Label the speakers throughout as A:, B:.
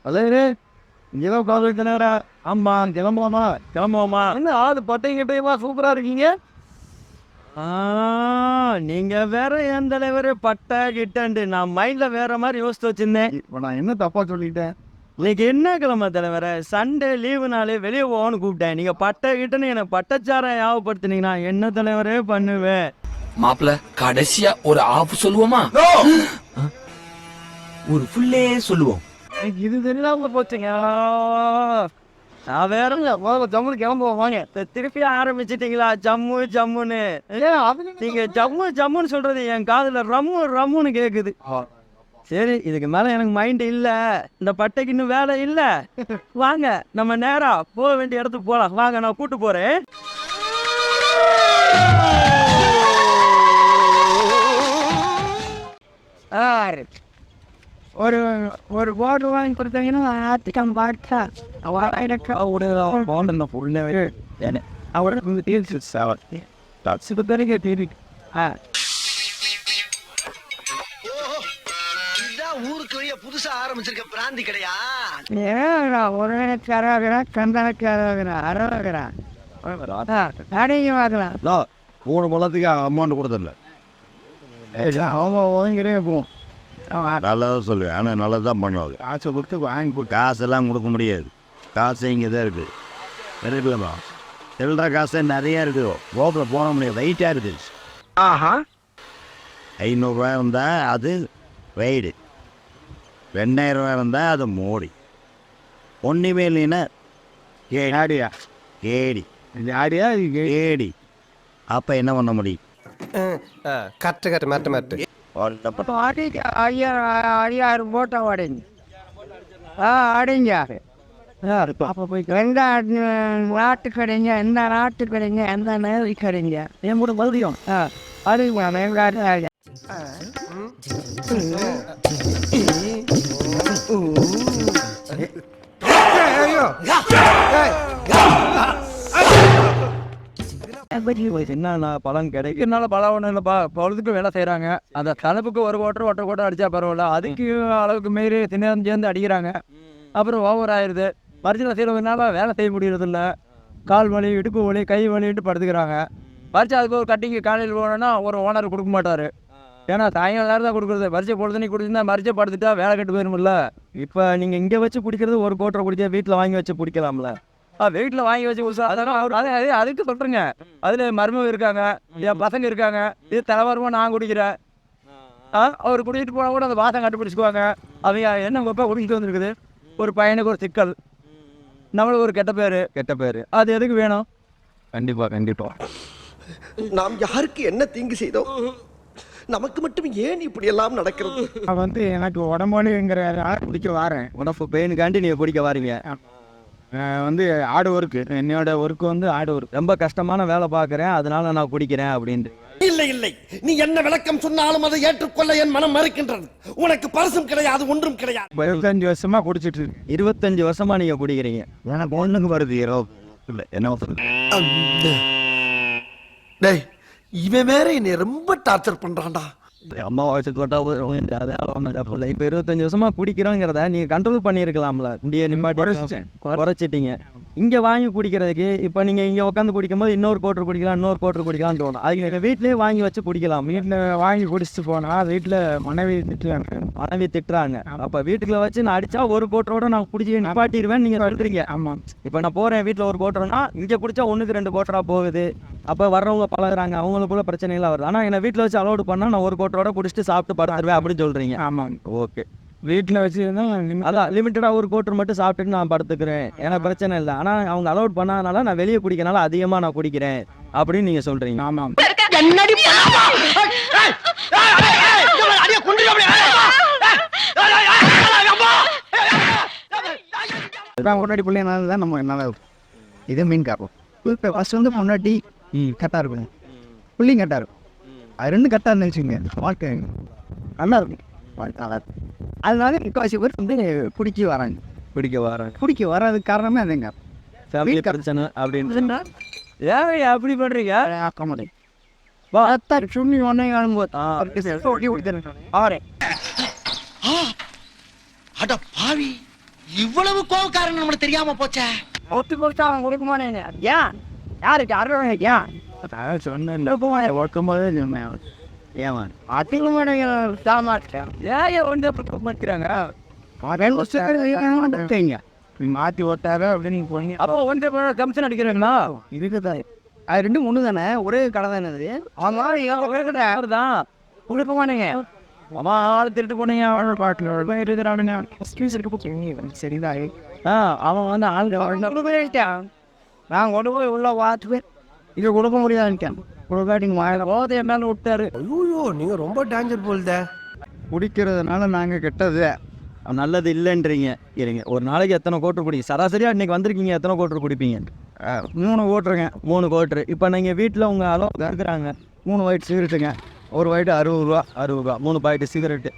A: அதாவது இங்கேதான் உட்காந்து தினரா. ஆமா கிளம்புவோமா கிளம்புவோமா? என்ன ஆளு பட்டையும் சூப்பரா இருக்கீங்க. நீங்க வேற என் தலைவர் பட்டை கிட்டண்டு நான் மைண்ட்ல வேற மாதிரி யோசிச்சு வச்சிருந்தேன். இப்போ நான் என்ன தப்பா சொல்லிட்டேன்? இன்னைக்கு என்ன கிழமை தலைவர? சண்டே லீவு நாளே வெளியே போகணும்னு கூப்பிட்டேன். நீங்க பட்டை கிட்டன்னு எனக்கு பட்டச்சாரம் ஞாபகப்படுத்தினீங்கன்னா என்ன தலைவரே பண்ணுவேன்?
B: மாப்பிள்ள கடைசியா ஒரு ஆஃப் சொல்லுவோமா? ஒரு ஃபுல்லே சொல்லுவோம்.
A: இது தெரியாம போச்சுங்க. நான் வேற ஜம்மு கிளம்புவோம் வாங்க. திருப்பி ஆரம்பிச்சிட்டீங்களா ஜம்மு ஜம்முன்னு? நீங்க ஜம்மு ஜம்முன்னு சொல்றது என் காதுல ரம்மு ரம்முன்னு கேக்குது. சரி இதுக்கு மேல எனக்கு மைண்ட் இல்ல. இந்த பட்டைக்கு இன்னும் வேலை இல்ல. வாங்க நம்ம நேரா போக வேண்டிய இடத்துக்கு போலாம். வாங்க நான் கூட்டு போறேன். ஒரு ஒரு போர்டு வாங்கி கொடுத்தீங்கன்னா ஆத்திக்கம் பார்த்தா அவரோட பொருளை அவரோட தீர்ச்சி
C: ஊருக்கு புதுசா ஆரம்பிச்சிருக்க பிராந்தி கிடையா?
A: ஒரு கந்தனுக்கு அறகுறான் அடையும்
D: 3 முழத்துக்கு அமௌண்ட் கொடுத்துடல.
A: அவங்க ஒதுங்கிட்டே போவோம்.
D: நல்லதாக சொல்லுவேன். ஆனால் நல்லது தான் பண்ணுவாங்க.
A: காசை கொடுத்து வாங்கி
D: காசெல்லாம் கொடுக்க முடியாது. காசு இங்கே தான் இருக்குது. நிறைய சில்லற காசு நிறையா இருக்குது. ரோட்டில் போன முடியாது. வெயிட்டாக இருக்குது. 500 இருந்தால் அது வெயிடு, 2000 இருந்தால் அது மோடி. ஒன்றுமே இல்லைன்னா
A: ஆடியா
D: கேடி
A: ஆடியா
D: கேடி. அப்போ என்ன பண்ண முடியும்?
C: கட்டு மாட்டு
A: 5000 போட்டோ அடைஞ்சு அடைஞ்சா. அப்போ போய் எந்த நாட்டு கடைங்க, எந்த நாட்டு கடைங்க, எந்த நேரி கடைங்க என் கூட மறுபடியும் அறிவான எங்க என்ன பலன் கிடைக்கிறதுனால பலம் ஒன்றும் இல்லைப்பா. பொழுதுக்கு வேலை செய்கிறாங்க. அந்த தலைப்புக்கு ஒரு கோட்டை அடித்தா பரவாயில்ல. அதுக்கு அளவுக்கு மீறி தினம் சேர்ந்து அடிக்கிறாங்க. அப்புறம் ஓவர் ஆயிடுது. பரிச்சை செய்கிறதுனால வேலை செய்ய முடியறதில்ல. கால் வலி, இடுப்பு வலி, கை வலின்ட்டு படுத்துக்கிறாங்க. பரிச்சை அதுக்கு ஒரு கட்டிங்கு காலையில் போனோன்னா ஒரு ஓனர் கொடுக்க மாட்டார். ஏன்னா சாயங்காலம் நேரம் தான் கொடுக்குறது. பரிச்சை பொழுதுனே கொடுத்துருந்தா பரிச்சை படுத்துட்டா வேலை கட்டு போயிருமில்ல. இப்போ நீங்கள் இங்கே வச்சு பிடிக்கிறது ஒரு கோட்டரை பிடிச்சா வீட்டில் வாங்கி வச்சு பிடிக்கலாம்ல. வீட்டில் வாங்கி வச்சு கொடுத்தா அதெல்லாம் அதே அதுக்கு சொல்கிறேங்க. அதில் மருமக இருக்காங்க, என் பசங்க இருக்காங்க. இது தலைவரமாக நான் குடிக்கிறேன். அவர் குடிச்சிட்டு போனால் கூட அந்த வாசம் கண்டுபிடிச்சிக்குவாங்க. அவங்க என்ன கொப்பா குடிச்சிட்டு வந்துருக்குது. ஒரு பையனுக்கு ஒரு சிக்கல், நம்மளுக்கு ஒரு கெட்ட பேர். அது எதுக்கு வேணும்? கண்டிப்பாக
C: நாம் யாருக்கு என்ன தீங்கு செய்தோம்? நமக்கு மட்டும் ஏன் இப்படி எல்லாம் நடக்கிறது?
A: நான் எனக்கு உடம்புங்கிற குடிக்க வரேன். உடம்பு பெயினுக்காண்டி நீங்கள் குடிக்க வாரீங்க. ஆடு ஒர்க்கு, என்னோட ஒர்க்கு ஆடு ஒர்க். ரொம்ப கஷ்டமான வேலை பார்க்குறேன், அதனால நான் குடிக்கிறேன் அப்படின்ட்டு.
C: இல்லை நீ என்ன விளக்கம் சொன்னாலும் அதை ஏற்றுக்கொள்ள என் மனம் மறுக்கின்றது. உனக்கு பரிசும் கிடையாது, ஒன்றும் கிடையாது.
A: 25 வருஷமா குடிச்சிட்டு
D: 25 வருஷமா நீங்க குடிக்கிறீங்க. எனக்கு ஒண்ணுக்கு வருது இல்லை என்ன
C: டேய், இவன் வேற என்னை ரொம்ப டார்ச்சர் பண்றான்டா.
D: அம்மா வயசு இப்போ
A: 25 வருஷமா குடிக்கிறோங்கிறத நீங்க கண்ட்ரோல் பண்ணியிருக்கலாம்ல. குடியை நிப்பாட்டி குறைச்சிட்டீங்க. இங்க வாங்கி குடிக்கிறதுக்கு இப்போ நீங்க இங்க உட்காந்து குடிக்கும்போது இன்னொரு கோட்டர் குடிக்கலாம்னு தோணும். அதுக்கு நீங்க வீட்லயே வாங்கி வச்சு குடிக்கலாம். வீட்டில் வாங்கி குடிச்சிட்டு போனா வீட்டில் மனைவி திட்டுறாங்க. அப்ப வீட்டுக்குள்ள வச்சு நான் அடிச்சா ஒரு கோட்டரோட நான் குடிச்சு நிப்பாட்டிடுவேன் நீங்க சொல்றீங்க. ஆமா, இப்போ நான் போறேன் வீட்டில் ஒரு கோட்டர்னா இங்க குடிச்சா 1க்கு 2 கோட்டரா போகுது. அப்போ வர்றவங்க பழகுறாங்க, அவங்களுக்குள்ள பிரச்சனைலாம் வருது. ஆனால் என்னை வீட்டில் வச்சு அலோடு பண்ணால் நான் ஒரு கோட்டரோட குடிச்சிட்டு சாப்பிட்டு படுத்துருவேன் அப்படின்னு சொல்கிறீங்க. ஆமாம், ஓகே. வீட்டில் வச்சு அதான் லிமிட்டடாக ஒரு கோட்டர் மட்டும் சாப்பிட்டுட்டு நான் படுத்துக்கிறேன், எனக்கு பிரச்சனை இல்லை. ஆனால் அவங்க அலோட் பண்ணாதனால நான் வெளியே குடிக்கிறனால அதிகமாக நான் குடிக்கிறேன் அப்படின்னு நீங்கள் சொல்கிறீங்க. ஆமாம், முன்னாடி பிள்ளைனால தான் நம்ம என்னால் இது மீன் காப்போம். இப்போ ஃபஸ்ட் முன்னாடி கரெக்டாக இருக்கும், புள்ளியும் கரெக்டாக இருக்கும். அது 2 கரெக்டாக இருந்து வச்சுங்க, வாழ்க்கை நல்லா இருக்கும். அதனால முக்கால்வாசி பேர் குடிக்க வராதுக்கு காரணமே அதுங்க பிரச்சனை அப்படின்னு. ஏன் அப்படி பண்ணுறீங்க? சுண்ணி ஒன்றே
C: அட பாவி, இவ்வளவு கோவக்காரன் நம்மளுக்கு தெரியாம போச்சே.
A: ஒத்து கொடுத்தா அவன் கொடுக்க மாட்டேங்க. ஏன் யாருக்கு அறுபது ஏன் சொன்ன ஒர்க்கும்போது ஏன் அதிகமாக தாமாட்டேன் ஏன் வந்து மாற்றிக்கிறாங்க மாற்றி ஓட்டாரு அப்படின்னு நீங்கள் போனீங்க. அப்போ ஒன்று கமிஷன் அடிக்கிறாங்களா? இருக்குதா? அது 2 3 தானே, ஒரே கடை தானே அது. அவன் தான் கொடுக்க மாட்டேங்க. அவன் ஆள் திருட்டு போனீங்க அவனோட பாட்டில் சரிதான். அவன் வந்து ஆள் நான் கொண்டு போய் உள்ள வாத்துவேன். இங்கே கொடுக்க முடியாதுன்ட்டேன். கொடுக்காட்டிங்க வாயில போதை என்னால விட்டாரு.
E: ஐயோ நீங்க ரொம்ப டேஞ்சர் போல்த.
A: குடிக்கிறதுனால நாங்கள் கெட்டது நல்லது இல்லைன்றீங்க. இருங்க, ஒரு நாளைக்கு எத்தனை கோட்டர் குடிங்க? சராசரியாக இன்றைக்கி வந்திருக்கீங்க, எத்தனை கோட்டர் குடிப்பீங்க? 3 கோட்டருங்க. 3 கோட்டரு. இப்போ நீங்கள் வீட்டில் உங்கள் அளவு இருக்கிறாங்க 3 ஒயிட் சிகரெட்டுங்க. ஒரு ஒயிட்டு 60 ரூபா 3 பாக்கெட்டு சிகரெட்டு.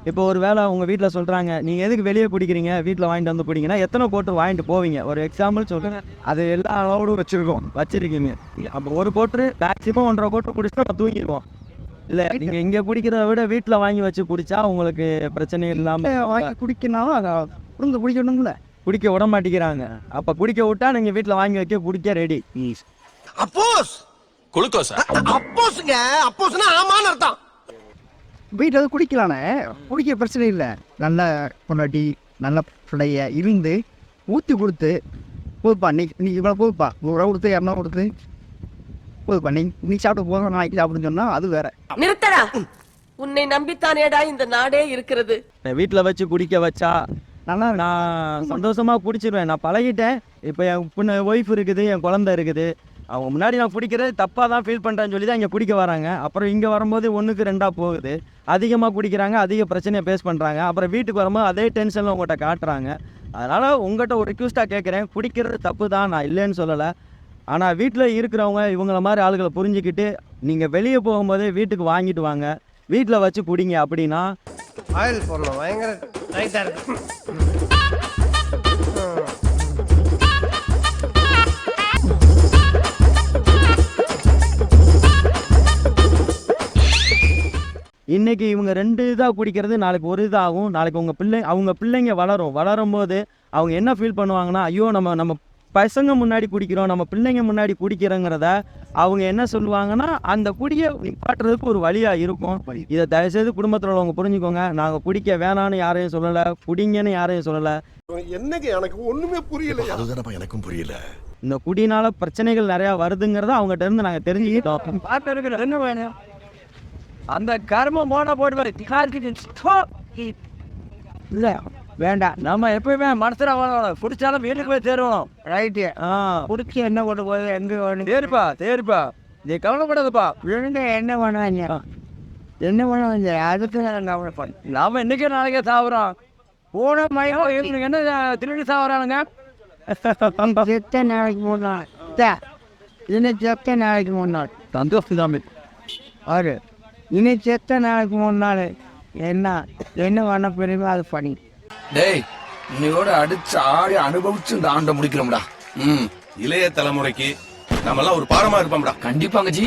A: இப்போ ஒரு வேளை உங்கள் வீட்டில் சொல்கிறாங்க நீங்கள் எதுக்கு வெளியே குடிக்கிறீங்க, வீட்டில் வாங்கிட்டு வந்து குடிங்கன்னா எத்தனை கோட்டர் வாங்கிட்டு போவீங்க? ஒரு எக்ஸாம்பிள் சொல்கிறேன். அது எல்லா அளவோடும் வச்சுருக்கீங்க. அப்போ ஒரு கோட்டரு மேக்ஸிமம் 1.5 கோட்டர் குடிச்சா நம்ம தூங்கிடுவோம். இல்லை நீங்கள் இங்கே குடிக்கிறத விட வீட்டில் வாங்கி வச்சு குடித்தா உங்களுக்கு பிரச்சனை இல்லாமல் வாங்கி குடிக்கனாலும் அதை குடுங்க குடிக்கணுங்கள குடிக்க விட மாட்டேங்கிறாங்க. அப்போ குடிக்க விட்டா நீங்கள் வீட்டில் வாங்கி வைக்க குடிக்க ரெடி.
C: அப்போஸ்
E: குளுக்கோஸ்
C: அப்போஸ்ங்க, அப்போஸ்னா ஆமான்னு அர்த்தம்.
A: வீட்டில் வந்து குடிக்கலானே, குடிக்க பிரச்சனை இல்லை. நல்ல பொண்டாட்டி நல்ல பிள்ளைய இருந்து ஊற்றி கொடுத்து போதுப்பா நீ இவ்வளோ போதுப்பா 100 ரூபா கொடுத்து 200 கொடுத்து போதுப்பா நீ சாப்பிட்டு போக நாளைக்கு சாப்பிடுன்னு சொன்னால் அது வேற.
F: நிறுத்தடா, உன்னை நம்பித்தானேடா இந்த நாடே இருக்கிறது.
A: வீட்டில் வச்சு குடிக்க வச்சா நல்லா நான் சந்தோஷமாக குடிச்சிருவேன். நான் பழகிட்டேன். இப்போ என் ஒய்ஃப் இருக்குது, என் குழந்தை இருக்குது. அவங்க முன்னாடி நான் குடிக்கிறது தப்பாக தான் ஃபீல் பண்ணுறேன்னு சொல்லி தான் இங்கே குடிக்க வராங்க. அப்புறம் இங்கே வரும்போது 1க்கு 2ஆக போகுது. அதிகமாக குடிக்கிறாங்க, அதிக பிரச்சனையை ஃபேஸ் பண்ணுறாங்க. அப்புறம் வீட்டுக்கு வரும்போது அதே டென்ஷனில் உங்கள்கிட்ட காட்டுறாங்க. அதனால் உங்கள்கிட்ட ஒரு ரிக்வெஸ்ட்டாக கேட்குறேன், குடிக்கிறது தப்பு தான், நான் இல்லைன்னு சொல்லலை. ஆனால் வீட்டில் இருக்கிறவங்க இவங்கள மாதிரி ஆளுகளை புரிஞ்சுக்கிட்டு நீங்கள் வெளியே போகும்போதே வீட்டுக்கு வாங்கிட்டு வாங்க, வீட்டில் வச்சு குடிங்க. அப்படின்னா
E: ஆயில் போடணும், பயங்கர டைட்டா இருக்கு.
A: இன்றைக்கி இவங்க 2 இதாக குடிக்கிறது நாளைக்கு ஒரு இதாகும். நாளைக்கு அவங்க பிள்ளைங்க வளரும்போது அவங்க என்ன ஃபீல் பண்ணுவாங்கன்னா, ஐயோ நம்ம பசங்க முன்னாடி குடிக்கிறோம், நம்ம பிள்ளைங்க முன்னாடி குடிக்கிறோங்கிறத அவங்க என்ன சொல்லுவாங்கன்னா, அந்த குடியை நிப்பாட்டுறதுக்கு ஒரு வழியாக இருக்கும். இதை தயவுசெய்து குடும்பத்தில் உள்ளவங்க புரிஞ்சுக்கோங்க. நாங்கள் குடிக்க வேணான்னு யாரையும் சொல்லலை, குடிங்கன்னு யாரையும் சொல்லலை.
C: என்னங்க எனக்கு ஒண்ணுமே புரியல. அதுதானப்பா எனக்கும் புரியல.
A: இந்த குடினால பிரச்சனைகள் நிறையா வருதுங்கிறத அவங்ககிட்ட இருந்து நாங்கள் தெரிஞ்சுக்கிட்டோம். பார்த்து இருக்கிற என்ன வேணும் அந்த கர்மம் போன போட்டு இல்லை வேண்டாம். நம்ம எப்பயுமே மனசில் வாழணும். குடிச்சாலும் வீட்டுக்கு போய் சேருவோம். ரைட்டு. குடிச்சு என்ன கொண்டு போய் எங்கே வேணும்? சரிப்பா நீ கவலைப்படாதப்பா. விழுங்க என்ன வேணாங்க என்ன வேணாங்க அதுக்கு கவலைப்பட. நாம் இன்றைக்கே நாளைக்கே சாப்பிட்றோம். போன மயம் இவங்களுக்கு என்ன திருடி சாப்பிட்றானுங்க. செத்த நாளைக்கு 3 நாள் இன்னும் செத்த நாளைக்கு 3 நாள் சந்தோஷம் தான். ஆறு இன்னும் செத்த நாளைக்கு 3 நாள் என்ன வேணா பெரியமோ அது பண்ணி.
B: டேய் இன்னையோட அடிச்சு ஆடி அனுபவிச்சு இந்த ஆண்டை முடிக்கிறோம்டா.
E: இளைய தலைமுறைக்கு நம்மெல்லாம் ஒரு பாடமா இருப்போம்டா.
B: கண்டிப்பாங்க ஜி.